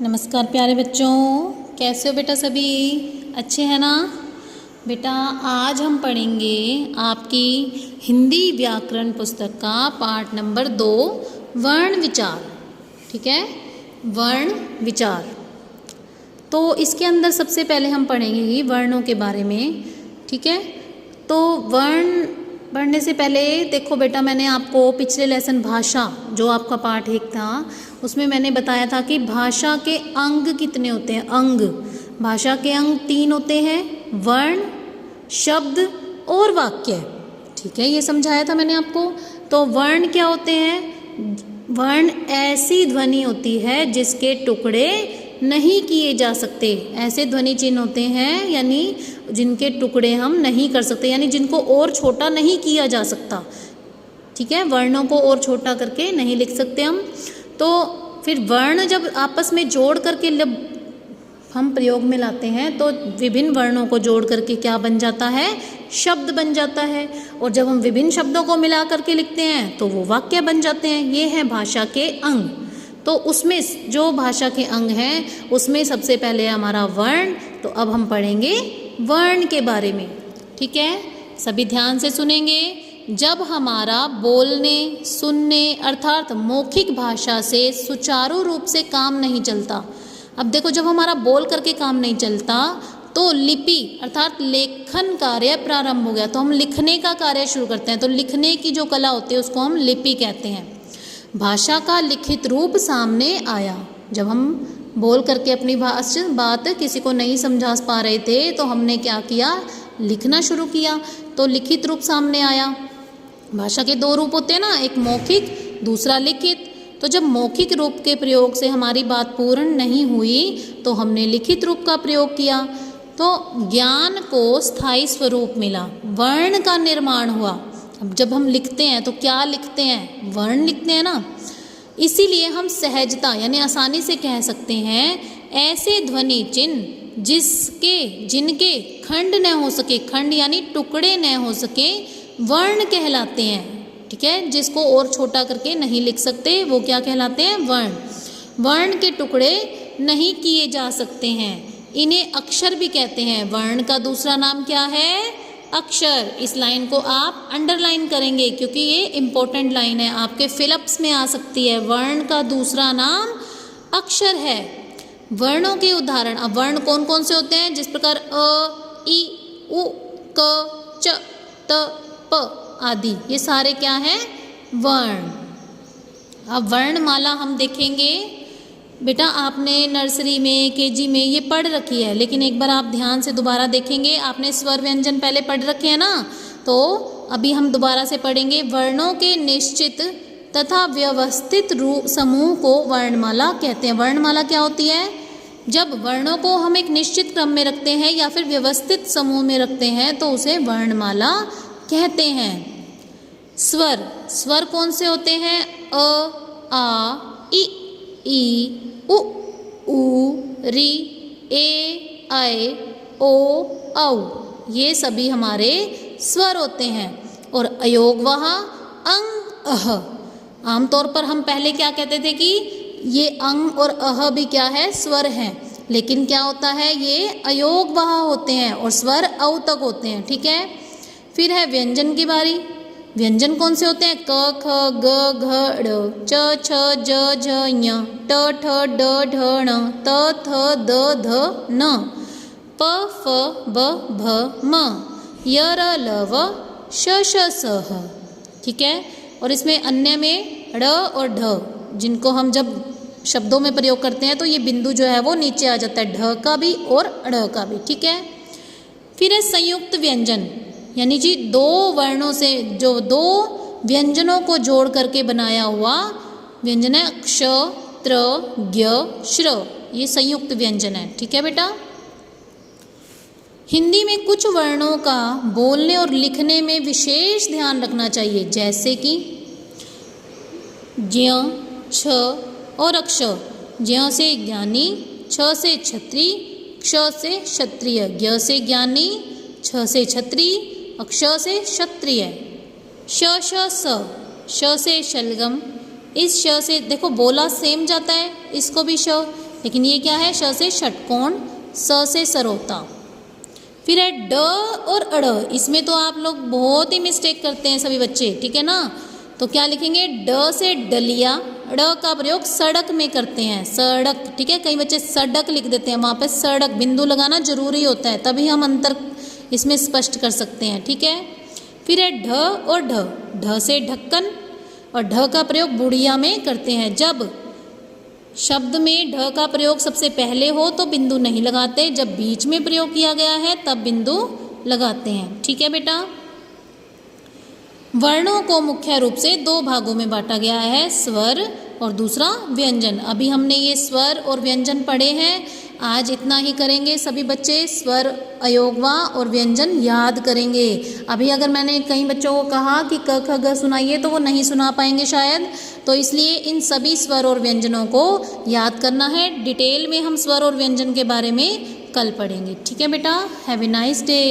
नमस्कार प्यारे बच्चों, कैसे हो बेटा? सभी अच्छे हैं ना? बेटा आज हम पढ़ेंगे आपकी हिंदी व्याकरण पुस्तक का पाठ नंबर 2 वर्ण विचार। ठीक है, वर्ण विचार। तो इसके अंदर सबसे पहले हम पढ़ेंगे ही वर्णों के बारे में। ठीक है, तो वर्ण पढ़ने से पहले देखो बेटा, मैंने आपको पिछले लेसन भाषा जो आपका पाठ 1 था उसमें मैंने बताया था कि भाषा के अंग कितने होते हैं। अंग, भाषा के अंग 3 होते हैं, वर्ण, शब्द और वाक्य। ठीक है, ये समझाया था मैंने आपको। तो वर्ण क्या होते हैं? वर्ण ऐसी ध्वनि होती है जिसके टुकड़े नहीं किए जा सकते। ऐसे ध्वनि चिन्ह होते हैं यानी जिनके टुकड़े हम नहीं कर सकते, यानी जिनको और छोटा नहीं किया जा सकता। ठीक है, वर्णों को और छोटा करके नहीं लिख सकते हम। तो फिर वर्ण जब आपस में जोड़ करके हम प्रयोग में लाते हैं तो विभिन्न वर्णों को जोड़ करके क्या बन जाता है? शब्द बन जाता है। और जब हम विभिन्न शब्दों को मिला करके लिखते हैं तो वो वाक्य बन जाते हैं। ये है भाषा के अंग। तो उसमें जो भाषा के अंग हैं उसमें सबसे पहले हमारा वर्ण। तो अब हम पढ़ेंगे वर्ण के बारे में। ठीक है, सभी ध्यान से सुनेंगे। जब हमारा बोलने सुनने अर्थात मौखिक भाषा से सुचारू रूप से काम नहीं चलता। अब देखो, जब हमारा बोल करके काम नहीं चलता तो लिपि अर्थात लेखन कार्य प्रारंभ हो गया। तो हम लिखने का कार्य शुरू करते हैं। तो लिखने की जो कला होती है उसको हम लिपि कहते हैं। भाषा का लिखित रूप सामने आया। जब हम बोल करके अपनी बात किसी को नहीं समझा पा रहे थे तो हमने क्या किया? लिखना शुरू किया। तो लिखित रूप सामने आया। भाषा के 2 रूप होते हैं ना, एक मौखिक, दूसरा लिखित। तो जब मौखिक रूप के प्रयोग से हमारी बात पूर्ण नहीं हुई तो हमने लिखित रूप का प्रयोग किया। तो ज्ञान को स्थायी स्वरूप मिला, वर्ण का निर्माण हुआ। अब जब हम लिखते हैं तो क्या लिखते हैं? वर्ण लिखते हैं ना। इसीलिए हम सहजता यानी आसानी से कह सकते हैं ऐसे ध्वनि चिन्ह जिनके खंड न हो सके, खंड यानी टुकड़े न हो सके, वर्ण कहलाते हैं। ठीक है, जिसको और छोटा करके नहीं लिख सकते वो क्या कहलाते हैं? वर्ण। वर्ण के टुकड़े नहीं किए जा सकते हैं, इन्हें अक्षर भी कहते हैं। वर्ण का दूसरा नाम क्या है? अक्षर। इस लाइन को आप अंडरलाइन करेंगे क्योंकि ये इम्पोर्टेंट लाइन है, आपके फिलअप्स में आ सकती है। वर्ण का दूसरा नाम अक्षर है। वर्णों के उदाहरण। अब वर्ण कौन कौन से होते हैं? जिस प्रकार अ, ई, उ, क, च, त, प आदि, ये सारे क्या हैं? वर्ण। अब वर्णमाला हम देखेंगे। बेटा आपने नर्सरी में, केजी में ये पढ़ रखी है, लेकिन एक बार आप ध्यान से दोबारा देखेंगे। आपने स्वर व्यंजन पहले पढ़ रखे हैं ना, तो अभी हम दोबारा से पढ़ेंगे। वर्णों के निश्चित तथा व्यवस्थित रूप समूह को वर्णमाला कहते हैं। वर्णमाला क्या होती है? जब वर्णों को हम एक निश्चित क्रम में रखते हैं या फिर व्यवस्थित समूह में रखते हैं तो उसे वर्णमाला कहते हैं। स्वर, स्वर कौन से होते हैं? अ, आ, ई, उ, री, ए, ऐ, ओ, औ, ये सभी हमारे स्वर होते हैं। और अयोगवह, अंग, अह। आमतौर पर हम पहले क्या कहते थे कि ये अंग और अह भी क्या है? स्वर हैं। लेकिन क्या होता है? ये अयोगवह होते हैं और स्वर औ तक होते हैं। ठीक है, फिर है व्यंजन की बारी। व्यंजन कौन से होते हैं? क, ख, ग, घ, ड़, च, छ, ज, झ, ञ, ट, ठ, ड, ढ, ण, त, थ, द, ध, न, प, फ, ब, भ, म, य, र, ल, व, श, श, स, ह। ठीक है, और इसमें अन्य में ड़ और ढ, जिनको हम जब शब्दों में प्रयोग करते हैं तो ये बिंदु जो है वो नीचे आ जाता है, ढ का भी और ड़ का भी। ठीक है, फिर है संयुक्त व्यंजन, यानी जी 2 वर्णों से जो 2 व्यंजनों को जोड़ करके बनाया हुआ व्यंजन है। क्ष, त्र, ज्ञ, श्र, ये संयुक्त व्यंजन है। ठीक है बेटा, हिंदी में कुछ वर्णों का बोलने और लिखने में विशेष ध्यान रखना चाहिए, जैसे कि ज्ञ, छ और अक्ष। ज्ञ से ज्ञानी, छ से छत्री, क्ष से क्षत्रिय, ज्ञ से ज्ञानी, छ से छत्री, अक्ष से क्षत्रिय, श, श, स, श से शलगम। इस श से देखो बोला सेम जाता है, इसको भी श, लेकिन ये क्या है, श से षटकोण, स से सरोता। फिर है ड और अड़, इसमें तो आप लोग बहुत ही मिस्टेक करते हैं सभी बच्चे, ठीक है ना। तो क्या लिखेंगे, ड से डलिया, ड़ का प्रयोग सड़क में करते हैं, सड़क, ठीक है। कई बच्चे सड़क लिख देते हैं, वहाँ पे सड़क बिंदु लगाना जरूरी होता है, तभी हम अंतर इसमें स्पष्ट कर सकते हैं, ठीक है। फिर है ढ और ढ, ढ से ढक्कन, और ढ का प्रयोग बुढ़िया में करते हैं। जब शब्द में ढ का प्रयोग सबसे पहले हो तो बिंदु नहीं लगाते, जब बीच में प्रयोग किया गया है तब बिंदु लगाते हैं, ठीक है बेटा। वर्णों को मुख्य रूप से दो भागों में बांटा गया है, स्वर और दूसरा व्यंजन। अभी हमने ये स्वर और व्यंजन पढ़े हैं, आज इतना ही करेंगे सभी बच्चे। स्वर, अयोगवा और व्यंजन याद करेंगे। अभी अगर मैंने कई बच्चों को कहा कि क ख ग सुनाइए तो वो नहीं सुना पाएंगे शायद, तो इसलिए इन सभी स्वर और व्यंजनों को याद करना है। डिटेल में हम स्वर और व्यंजन के बारे में कल पढ़ेंगे, ठीक है बेटा। Have a nice day.